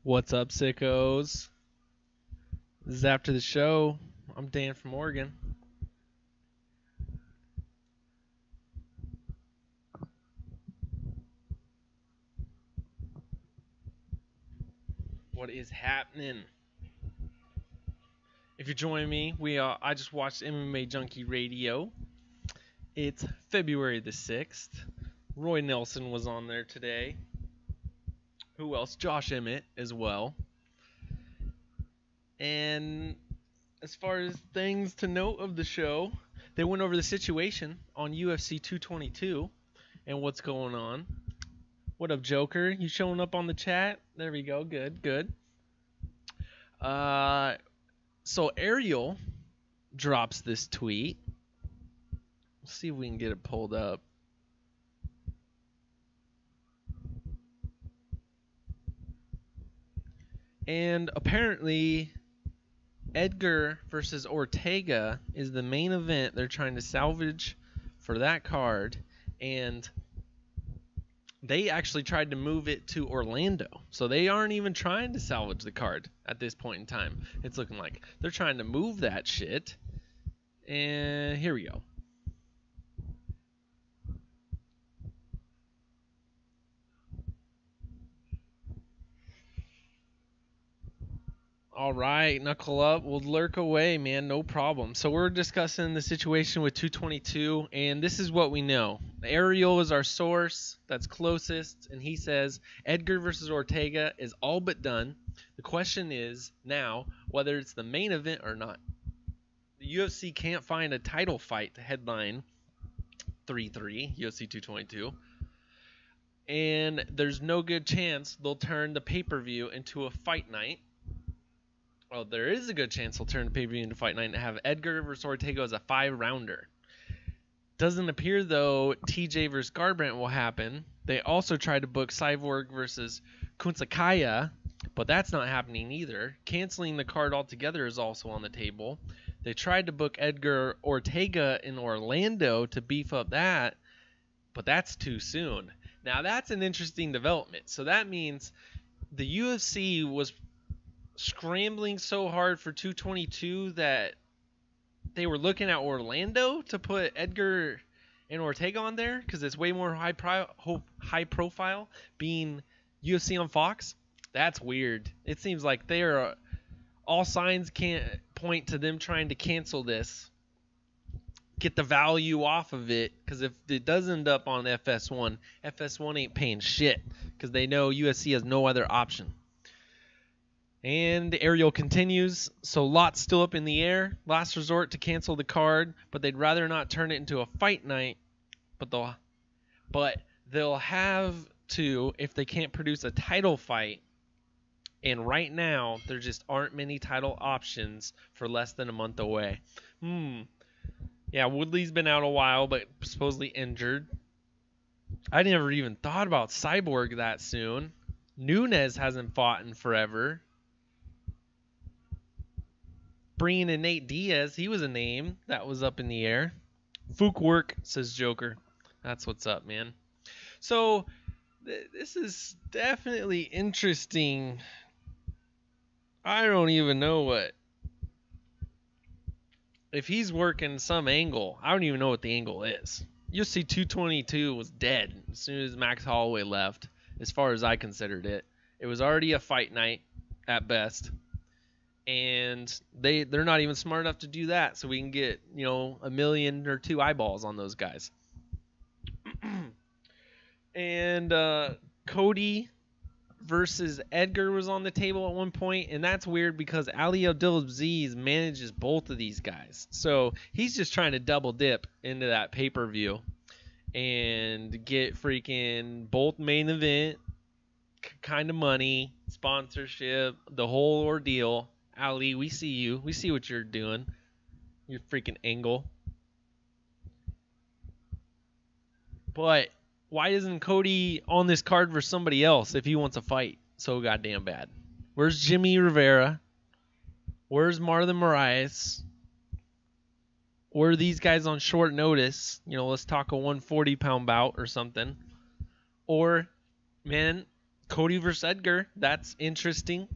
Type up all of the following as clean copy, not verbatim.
What's up, sickos? This is after the show. I'm Dan from Oregon. What is happening? If you're joining me, I just watched MMA Junkie Radio. It's February the 6th. Roy Nelson was on there today. Who else? Josh Emmett as well. And as far as things to note of the show, they went over the situation on UFC 222 and what's going on. What up, Joker? You showing up on the chat? There we go. Good. So Ariel drops this tweet. Let's see if we can get it pulled up. And apparently, Edgar versus Ortega is the main event they're trying to salvage for that card. And they actually tried to move it to Orlando. So they aren't even trying to salvage the card at this point in time. It's looking like they're trying to move that shit. And here we go. All right, knuckle up. We'll lurk away, man. No problem. So we're discussing the situation with 222, and this is what we know. Ariel is our source that's closest, and he says Edgar versus Ortega is all but done. The question is now whether it's the main event or not. The UFC can't find a title fight to headline 3-3, UFC 222. And there's no good chance they'll turn the pay-per-view into a fight night. Well, there is a good chance they'll turn the pay-per-view into fight night and have Edgar versus Ortega as a 5-rounder. Doesn't appear, though, TJ versus Garbrandt will happen. They also tried to book Cyborg versus Kuntsakaya, but that's not happening either. Canceling the card altogether is also on the table. They tried to book Edgar Ortega in Orlando to beef up that, but that's too soon. Now, that's an interesting development. So that means the UFC was scrambling so hard for 222 that they were looking at Orlando to put Edgar and Ortega on there because it's way more high profile being UFC on Fox. That's weird. It seems like all signs can't point to them trying to cancel this, get the value off of it, because if it does end up on FS1 ain't paying shit because they know UFC has no other option. And Ariel continues, so lots still up in the air. Last resort to cancel the card, but they'd rather not turn it into a fight night. But they'll have to if they can't produce a title fight. And right now, there just aren't many title options for less than a month away. Yeah, Woodley's been out a while, but supposedly injured. I never even thought about Cyborg that soon. Nunes hasn't fought in forever. Bringing in Nate Diaz, he was a name that was up in the air. Fook work, says Joker. That's what's up, man. So, this is definitely interesting. I don't even know what. If he's working some angle, I don't even know what the angle is. UFC 222 was dead as soon as Max Holloway left, as far as I considered it. It was already a fight night at best. And they're not even smart enough to do that, so we can get, 1 million or 2 eyeballs on those guys. And Cody versus Edgar was on the table at one point, and that's weird because Ali Abdelaziz manages both of these guys. So he's just trying to double dip into that pay-per-view and get freaking both main event kind of money, sponsorship, the whole ordeal. Ali, we see you. We see what you're doing. Your freaking angle. But why isn't Cody on this card for somebody else if he wants a fight so goddamn bad? Where's Jimmy Rivera? Where's Marlon Moraes? Where are these guys on short notice? Let's talk a 140-pound bout or something. Or, man, Cody versus Edgar. That's interesting.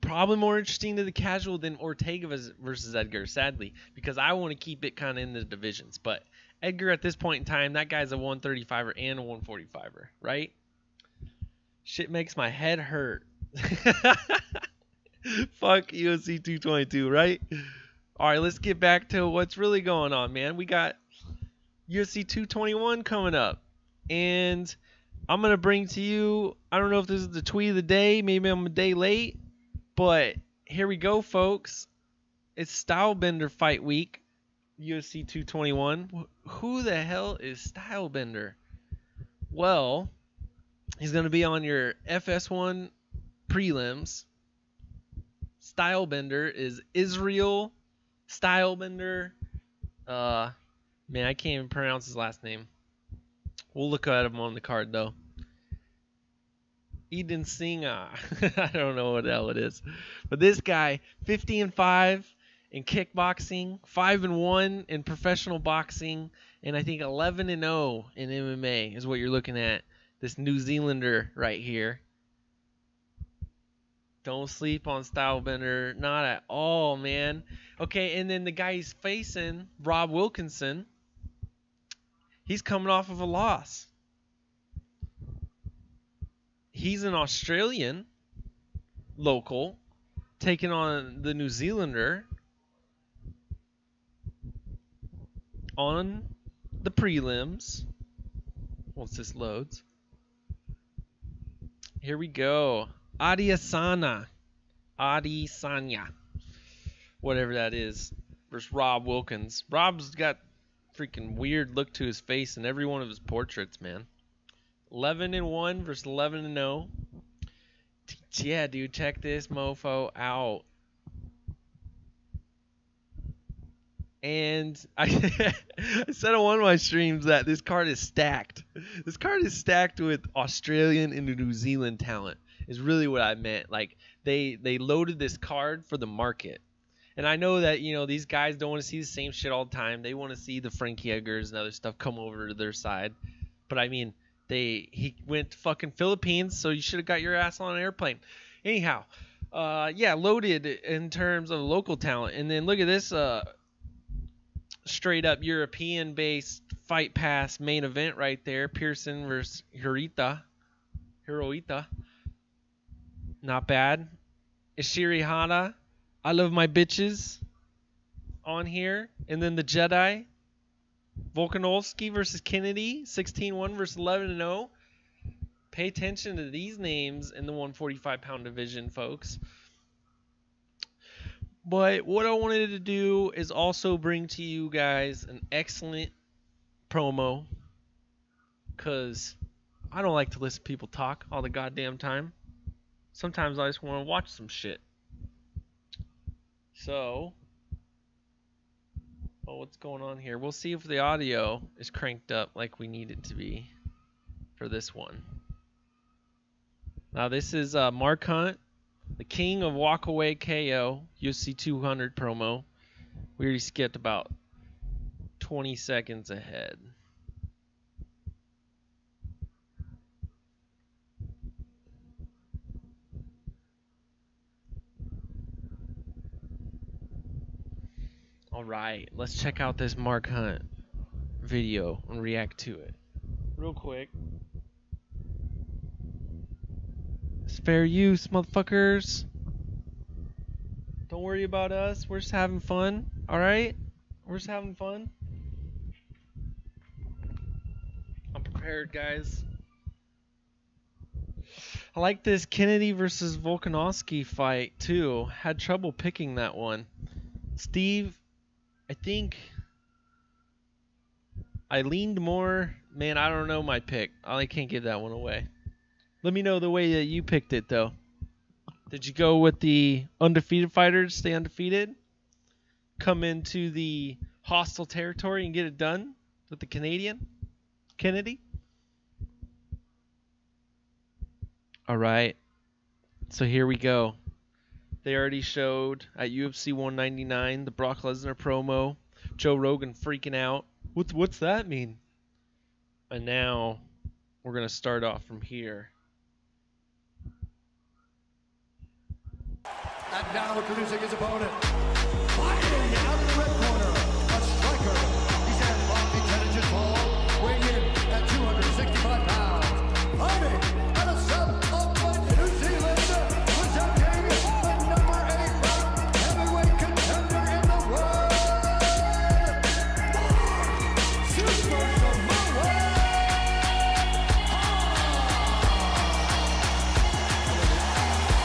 Probably more interesting to the casual than Ortega versus Edgar, sadly, because I want to keep it kind of in the divisions. But Edgar at this point in time, that guy's a 135er and a 145er, right? Shit makes my head hurt. Fuck UFC 222, right? All right, let's get back to what's really going on, man. We got UFC 221 coming up, and I'm gonna bring to you. I don't know if this is the tweet of the day. Maybe I'm a day late, but here we go, folks. It's Stylebender Fight Week, UFC 221. Who the hell is Stylebender? Well, he's gonna be on your FS1 prelims. Stylebender is Israel Stylebender. Man, I can't even pronounce his last name. We'll look at him on the card though. Eden Singa. I don't know what the hell it is. But this guy, 50-5 in kickboxing, 5-1 in professional boxing, and I think 11-0 in MMA is what you're looking at. This New Zealander right here. Don't sleep on Stylebender. Not at all, man. Okay, and then the guy he's facing, Rob Wilkinson, he's coming off of a loss. He's an Australian local taking on the New Zealander on the prelims. Once this loads. Here we go. Adesanya, whatever that is, versus Rob Wilkins. Rob's got freaking weird look to his face in every one of his portraits, man. 11-1 versus 11-0. Yeah, dude, check this mofo out. And I said on one of my streams that this card is stacked. This card is stacked with Australian and New Zealand talent. Is really what I meant. Like they loaded this card for the market. And I know that, you know, these guys don't want to see the same shit all the time. They want to see the Frankie Edgars and other stuff come over to their side. But I mean, he went to fucking Philippines, so you should have got your ass on an airplane. Anyhow, yeah, loaded in terms of local talent. And then look at this straight up European-based Fight Pass main event right there. Pearson versus Hiroita. Not bad. Ishiri Hana, I love my bitches on here. And then the Jedi, Volkanovski versus Kennedy, 16-1 versus 11-0. Pay attention to these names in the 145-pound division, folks. But what I wanted to do is also bring to you guys an excellent promo, because I don't like to listen to people talk all the goddamn time. Sometimes I just want to watch some shit. So, what's going on here? We'll see if the audio is cranked up like we need it to be for this one. Now, this is Mark Hunt, the king of walkaway KO, UFC 200 promo. We already skipped about 20 seconds ahead. Alright, let's check out this Mark Hunt video and react to it. Real quick. It's fair use, motherfuckers. Don't worry about us. We're just having fun, alright? We're just having fun. I'm prepared, guys. I like this Kennedy versus Volkanovski fight, too. Had trouble picking that one. Steve, I think I leaned more. Man, I don't know my pick. I can't give that one away. Let me know the way that you picked it, though. Did you go with the undefeated fighters, stay undefeated? Come into the hostile territory and get it done with the Canadian? Kennedy? Alright. So here we go. They already showed at UFC 199 the Brock Lesnar promo. Joe Rogan freaking out. What's that mean? And now we're going to start off from here. And now introducing his opponent, fighting out of the red corner, a striker. He's at 5 inches tall, weighing in at 265 pounds. Fighting at a sub of New Zealand, presenting the number 8 heavyweight contender in the world, Super Samoa.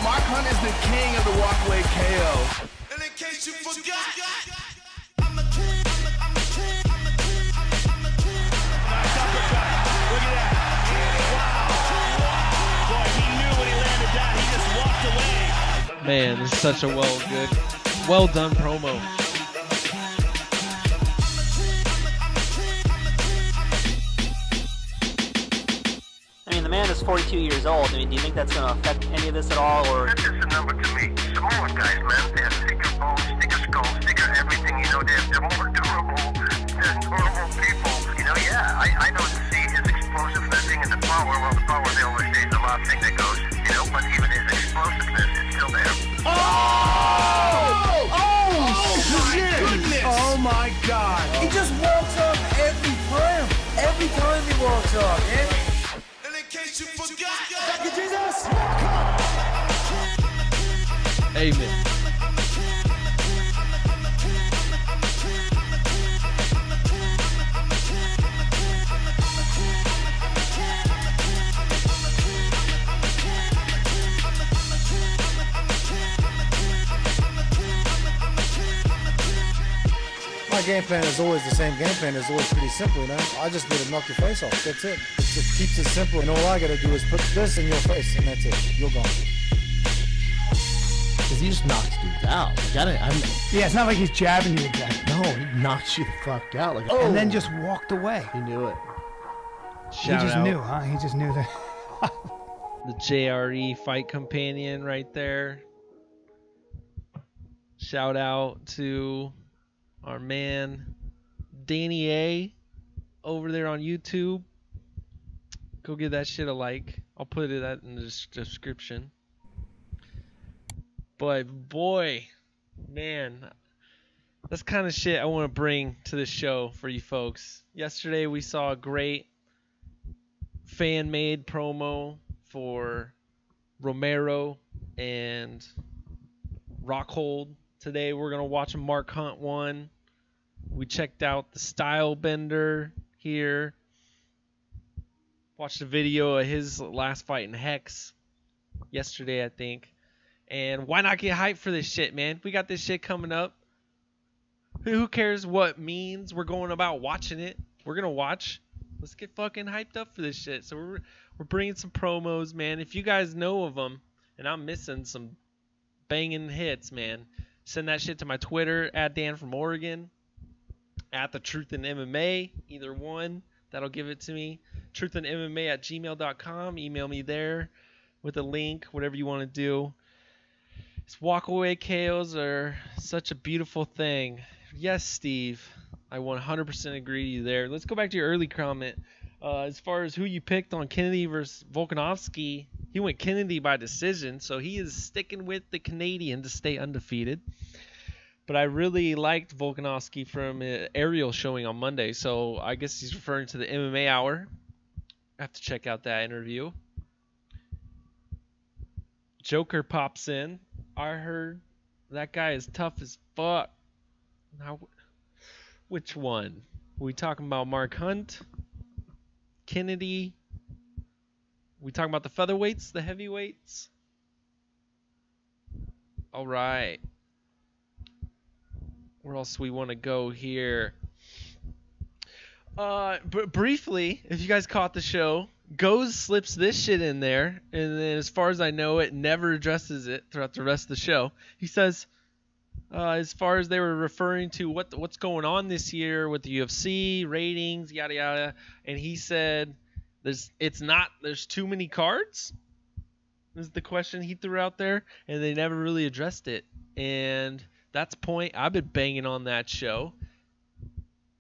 Mark Hunt is the king of the walkway KO. And in case you forgot, I'm the king, I'm the king, I'm the king, I'm the king. Nice uppercut. Look at that. Wow. Boy, he knew when he landed that. He just walked away. Man, this is such a well done promo. I mean, the man is 42 years old. I mean, do you think that's going to affect any of this at all, or? That's just a number to me. Samoan guys, man, they have thicker bones, thicker skulls, thicker everything. You know, they're more durable than normal people. You know, yeah, I don't see his explosive lending and the power. Well, the power, they always say, is the last thing that goes. You know, but even his explosiveness is still there. Goodness. Oh my God! He just walks up every time. Every time he walks up, man. And in case you forgot, Thank you, Jesus. Amen. My game plan is always the same game plan. It's always pretty simple, you know. I just need to knock your face off. That's it. It keeps it simple. And all I got to do is put this in your face, and that's it. You're gone. Because he just knocks dudes out. Yeah, it's not like he's jabbing you exactly. No, he knocks you the fuck out. Like, And then just walked away. he knew it. He Shout just out knew, huh? He just knew that. the JRE fight companion right there. Shout out to our man Danny A over there on YouTube. Go give that shit a like. I'll put that in the description. But boy, man, that's kind of shit I want to bring to the show for you folks. Yesterday we saw a great fan-made promo for Romero and Rockhold. Today we're going to watch a Mark Hunt one. We checked out the Style Bender here. Watched a video of his last fight in Hex yesterday, I think. And why not get hyped for this shit, man? We got this shit coming up. Who cares what means we're going about watching it? We're going to watch. Let's get fucking hyped up for this shit. So we're bringing some promos, man. If you guys know of them, and I'm missing some banging hits, man, send that shit to my Twitter, @Dan from Oregon, @the TruthInMMA, either one. That'll give it to me. TruthInMMA@gmail.com. Email me there with a link, whatever you want to do. These walkaway KOs are such a beautiful thing. Yes, Steve, I 100% agree with you there. Let's go back to your early comment. As far as who you picked on Kennedy versus Volkanovski, he went Kennedy by decision, so he is sticking with the Canadian to stay undefeated. But I really liked Volkanovski from Ariel showing on Monday, so I guess he's referring to the MMA Hour. I have to check out that interview. Joker pops in. I heard that guy is tough as fuck. Now, which one? Are we talking about Mark Hunt? Kennedy? We talking about the featherweights, the heavyweights? All right. Where else we want to go here? Briefly, if you guys caught the show, Goes slips this shit in there, and then as far as I know, it never addresses it throughout the rest of the show. He says, as far as they were referring to what's going on this year with the UFC ratings, yada yada, and he said, there's too many cards. Is the question he threw out there, and they never really addressed it. And that's a point I've been banging on that show.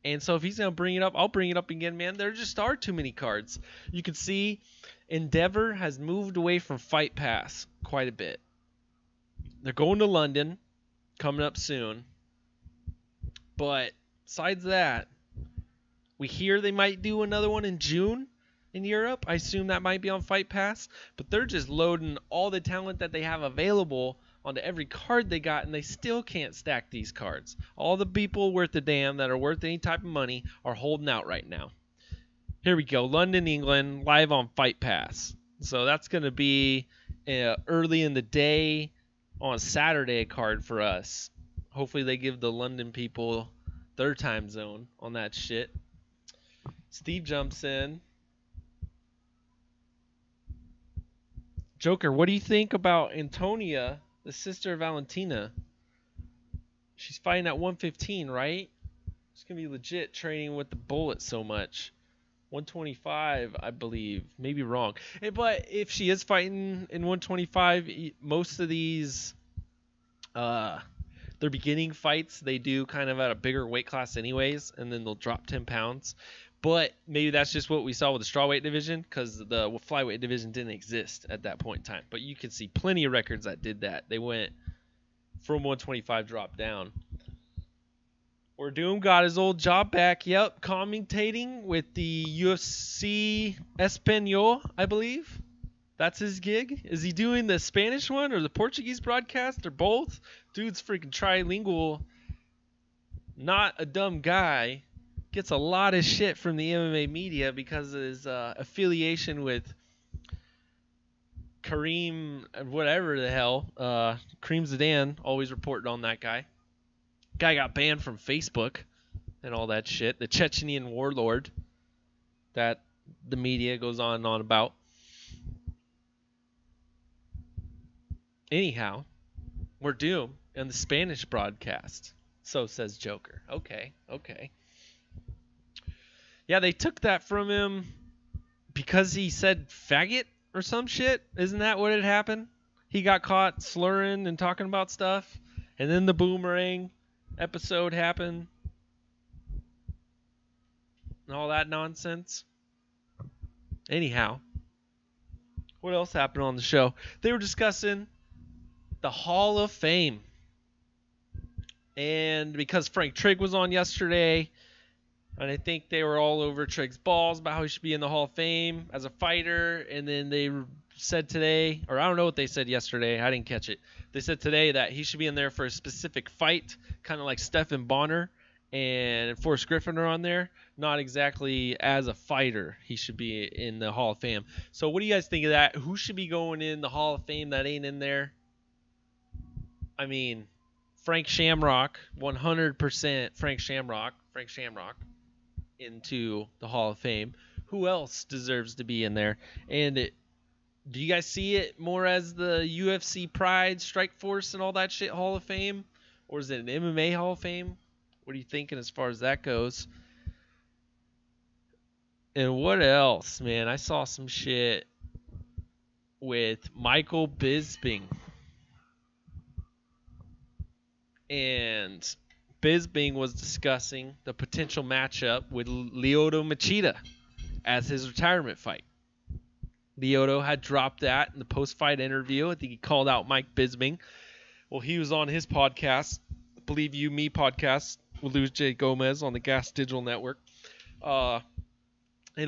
And so if he's going to bring it up, I'll bring it up again, man. There just are too many cards. You can see Endeavor has moved away from Fight Pass quite a bit. They're going to London, coming up soon. But besides that, we hear they might do another one in June in Europe. I assume that might be on Fight Pass. But they're just loading all the talent that they have available onto every card they got, and they still can't stack these cards. All the people worth a damn that are worth any type of money are holding out right now. Here we go. London, England, live on Fight Pass. So that's going to be early in the day on Saturday card for us. Hopefully they give the London people their time zone on that shit. Steve jumps in. Joker, what do you think about Antonia, the sister of Valentina? She's fighting at 115, right? She's going to be legit training with the Bullet so much. 125, I believe. Maybe wrong. But if she is fighting in 125, most of these, their beginning fights, they do kind of at a bigger weight class anyways, and then they'll drop 10 pounds. But maybe that's just what we saw with the strawweight division, because the flyweight division didn't exist at that point in time. But you can see plenty of records that did that. They went from 125, dropped down. Or Doom got his old job back. Yep, commentating with the UFC Espanol, I believe. That's his gig. Is he doing the Spanish one or the Portuguese broadcast or both? Dude's freaking trilingual. Not a dumb guy. Gets a lot of shit from the MMA media because of his affiliation with Kareem, whatever the hell. Kareem Zidane, always reporting on that guy. Guy got banned from Facebook and all that shit. The Chechenian warlord that the media goes on and on about. Anyhow, we're Doom and the Spanish broadcast. So says Joker. Okay. Yeah, they took that from him because he said faggot or some shit. Isn't that what had happened? He got caught slurring and talking about stuff. And then the boomerang episode happened. And all that nonsense. Anyhow, what else happened on the show? They were discussing the Hall of Fame. And because Frank Trigg was on yesterday, and I think they were all over Trigg's balls about how he should be in the Hall of Fame as a fighter. And then they said today, or I don't know what they said yesterday. I didn't catch it. They said today that he should be in there for a specific fight, kind of like Stephen Bonner and Forrest Griffin are on there. Not exactly as a fighter. He should be in the Hall of Fame. So what do you guys think of that? Who should be going in the Hall of Fame that ain't in there? I mean, Frank Shamrock, 100% Frank Shamrock into the Hall of Fame. Who else deserves to be in there? And do you guys see it more as the UFC Pride, Strikeforce, and all that shit Hall of Fame? Or is it an MMA Hall of Fame? What are you thinking as far as that goes? And what else, man? I saw some shit with Michael Bisping. And Bisping was discussing the potential matchup with Lyoto Machida as his retirement fight. Lyoto had dropped that in the post-fight interview. I think he called out Mike Bisping. Well, he was on his podcast, Believe You Me podcast, with Luis J. Gomez on the Gas Digital Network. And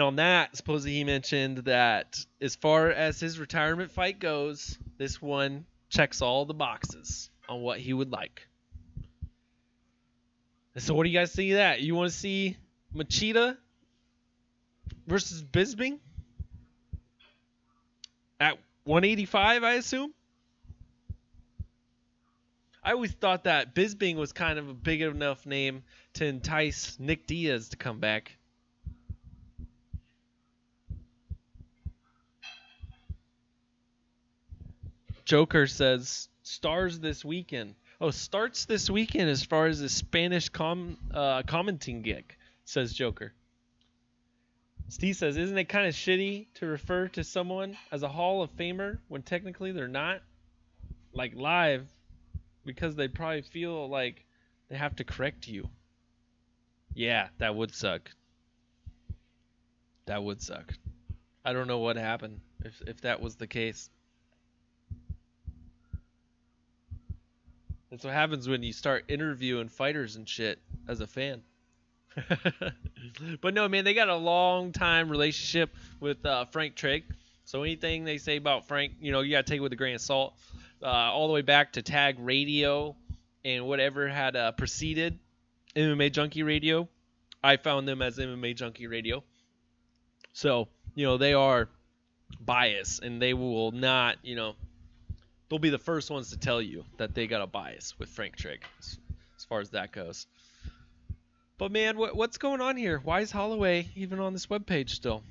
on that, supposedly he mentioned that as far as his retirement fight goes, this one checks all the boxes on what he would like. And so what do you guys think of that? You want to see Machida versus Bisping at 185, I assume? I always thought that Bisping was kind of a big enough name to entice Nick Diaz to come back. Joker says, stars this weekend. Oh, starts this weekend as far as the Spanish commenting gig, says Joker. Steve says, isn't it kind of shitty to refer to someone as a Hall of Famer when technically they're not? Like live, because they probably feel like they have to correct you. Yeah, that would suck. That would suck. I don't know what happened if that was the case. That's what happens when you start interviewing fighters and shit as a fan. But no, man, they got a long time relationship with Frank Trigg. So anything they say about Frank, you gotta take it with a grain of salt. All the way back to Tag Radio and whatever had preceded MMA Junkie Radio. I found them as MMA Junkie Radio. So, they are biased, and they will not, they'll be the first ones to tell you that they got a bias with Frank Trigg as far as that goes. But man, what's going on here? Why is Holloway even on this webpage still?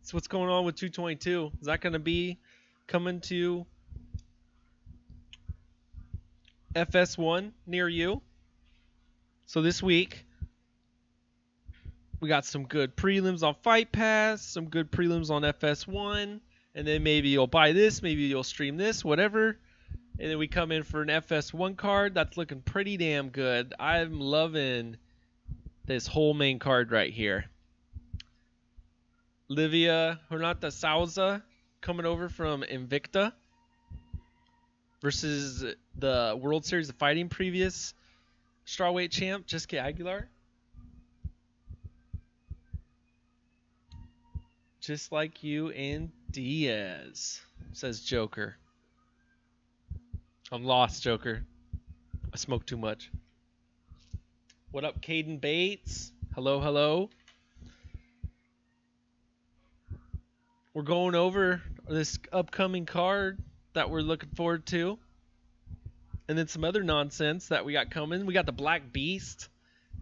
So what's going on with 222? Is that going to be coming to FS1 near you? So this week, we got some good prelims on Fight Pass, some good prelims on FS1, and then maybe you'll buy this, maybe you'll stream this, whatever. And then we come in for an FS1 card that's looking pretty damn good. I'm loving this whole main card right here. Livia Renata Souza coming over from Invicta versus the World Series of Fighting previous strawweight champ, Jessica Aguilar. Just like you and Diaz, says Joker. I'm lost, Joker. I smoke too much. What up, Caden Bates? Hello, hello. We're going over this upcoming card that we're looking forward to. And then some other nonsense that we got coming. We got the Black Beast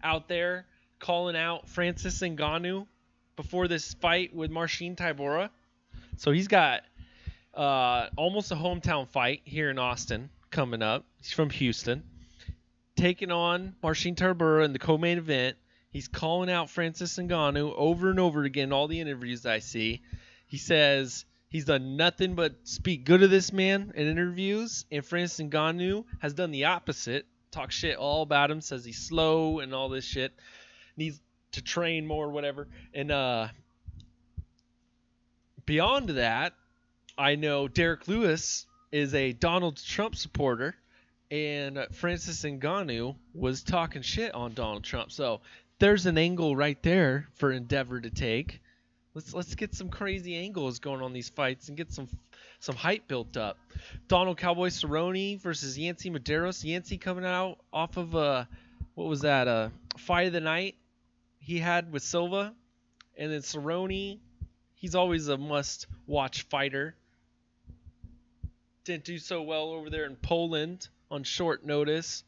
out there calling out Francis Ngannou before this fight with Marcin Tybura. So he's got almost a hometown fight here in Austin coming up. He's from Houston. Taking on Marcin Tybura in the co-main event. He's calling out Francis Ngannou over and over again in all the interviews I see. He says he's done nothing but speak good of this man in interviews, and Francis Ngannou has done the opposite. Talk shit all about him, says he's slow and all this shit. Needs to train more or whatever. And beyond that, I know Derek Lewis is a Donald Trump supporter, and Francis Ngannou was talking shit on Donald Trump. So there's an angle right there for Endeavor to take. Let's get some crazy angles going on these fights and get some hype built up. Donald Cowboy Cerrone versus Yancy Medeiros. Yancy coming out off of what was that? Fight of the night he had with Silva, and then Cerrone. He's always a must-watch fighter. Didn't do so well over there in Poland on short notice.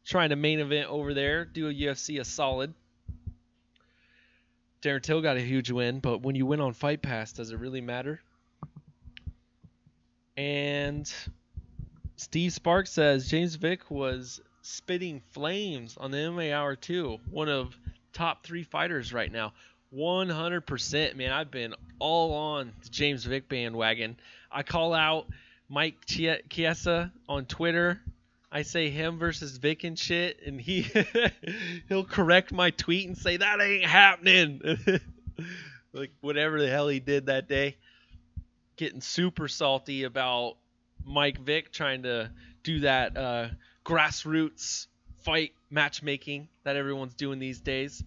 Trying to main event over there. Do a UFC a solid. Darren Till got a huge win, but when you win on Fight Pass, does it really matter? And Steve Sparks says James Vick was spitting flames on the MMA Hour 2. One of top 3 fighters right now. 100%, man. I've been all on the James Vick bandwagon. I call out Mike Chiesa on Twitter. I say him versus Vic and shit, and he'll correct my tweet and say that ain't happening. Like whatever the hell he did that day. Getting super salty about Mike Vick trying to do that grassroots fight matchmaking that everyone's doing these days.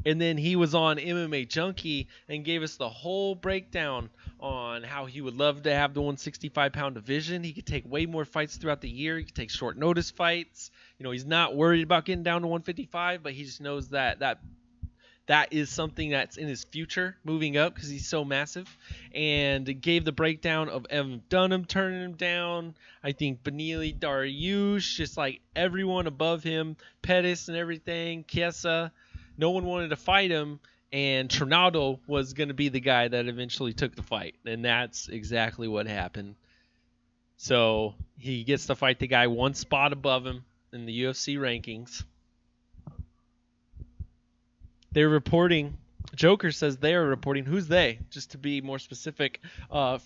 And then he was on MMA Junkie and gave us the whole breakdown on how he would love to have the 165-pound division. He could take way more fights throughout the year. He could take short notice fights. He's not worried about getting down to 155, but he just knows that is something that's in his future moving up because he's so massive. And gave the breakdown of Evan Dunham turning him down. I think Benili Dariush, just like everyone above him, Pettis and everything, Chiesa. No one wanted to fight him, and Trinaldo was going to be the guy that eventually took the fight, and that's exactly what happened. So he gets to fight the guy one spot above him in the UFC rankings. They're reporting, Joker says they are reporting, who's they? Just to be more specific,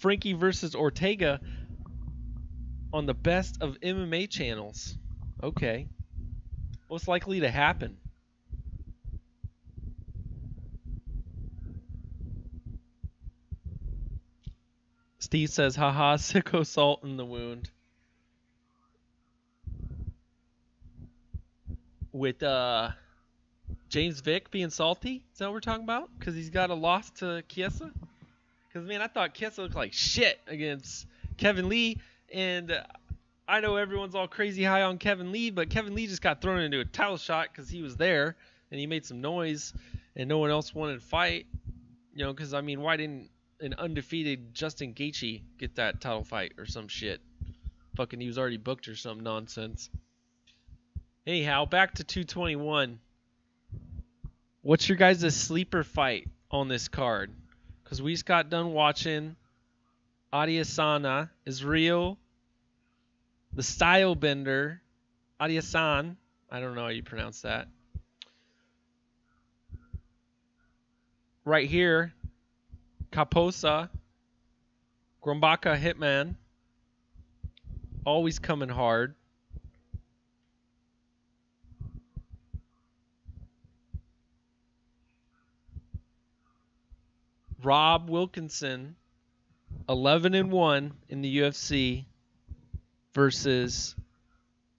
Frankie versus Ortega on the best of MMA channels. Okay. What's likely to happen? Steve says, haha, sicko salt in the wound. With James Vick being salty? Is that what we're talking about? Because he's got a loss to Chiesa? Because, man, I thought Chiesa looked like shit against Kevin Lee. And I know everyone's all crazy high on Kevin Lee, but Kevin Lee just got thrown into a title shot because he was there and he made some noise and no one else wanted to fight. You know, because, I mean, why didn't an undefeated Justin Gaethje get that title fight or some shit? Fucking he was already booked or some nonsense. Anyhow, back to 221. What's your guys' sleeper fight on this card? Because we just got done watching Adesanya is real. The Style Bender, Adesanya. I don't know how you pronounce that. Right here, Caposa, Grumbaka Hitman. Always coming hard. Rob Wilkinson, 11-1 in the UFC versus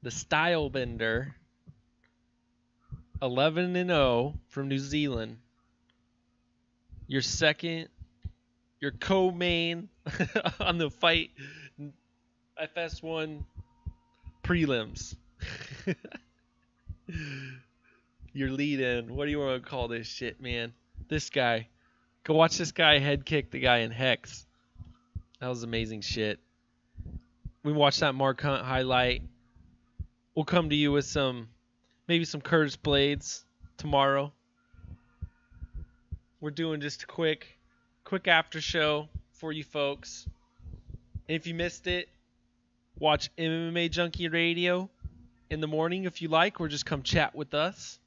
the Style Bender, 11-0 from New Zealand. Your co-main on the fight FS1 prelims. Your lead-in. What do you want to call this shit, man? This guy. Go watch this guy head kick the guy in Hex. That was amazing shit. We watched that Mark Hunt highlight. We'll come to you with maybe some Curtis Blades tomorrow. We're doing just a quick after show for you folks. And if you missed it, watch MMA Junkie Radio in the morning if you like, or just come chat with us.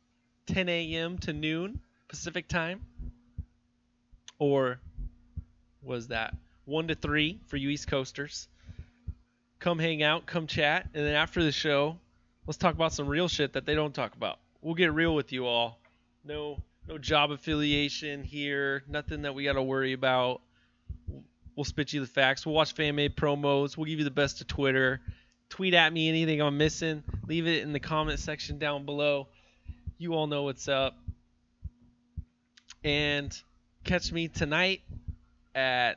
10 a.m. to noon Pacific time. Or was that 1 to 3 for you East Coasters? Come hang out, come chat, and then after the show, let's talk about some real shit that they don't talk about. We'll get real with you all. No job affiliation here, nothing that we got to worry about. We'll spit you the facts. We'll watch fan-made promos. We'll give you the best of Twitter. Tweet at me anything I'm missing. Leave it in the comment section down below. You all know what's up. And catch me tonight at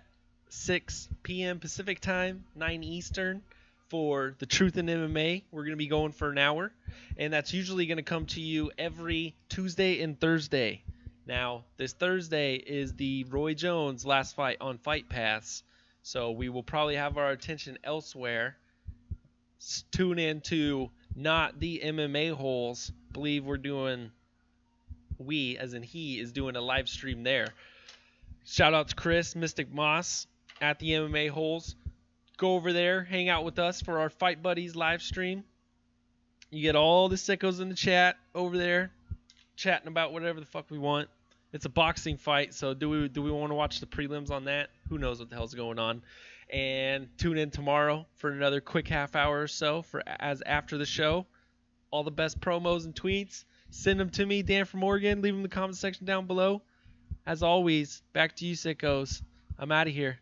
6 p.m. Pacific time, 9 Eastern, for the Truth in MMA. We're going to be going for an hour, and that's usually going to come to you every Tuesday and Thursday. Now, this Thursday is the Roy Jones last fight on Fight Pass, so we will probably have our attention elsewhere. Tune in to Not the MMA Holes. Believe we, as in he, is doing a live stream there. Shout out to Chris, Mystic Moss, at the MMA Holes. Go over there, hang out with us for our Fight Buddies live stream. You get all the sickos in the chat over there, chatting about whatever the fuck we want. It's a boxing fight, so do we want to watch the prelims on that? Who knows what the hell's going on? And tune in tomorrow for another quick half hour or so as after the show. All the best promos and tweets. Send them to me, Dan from Oregon. Leave them in the comment section down below. As always, back to you, sickos. I'm out of here.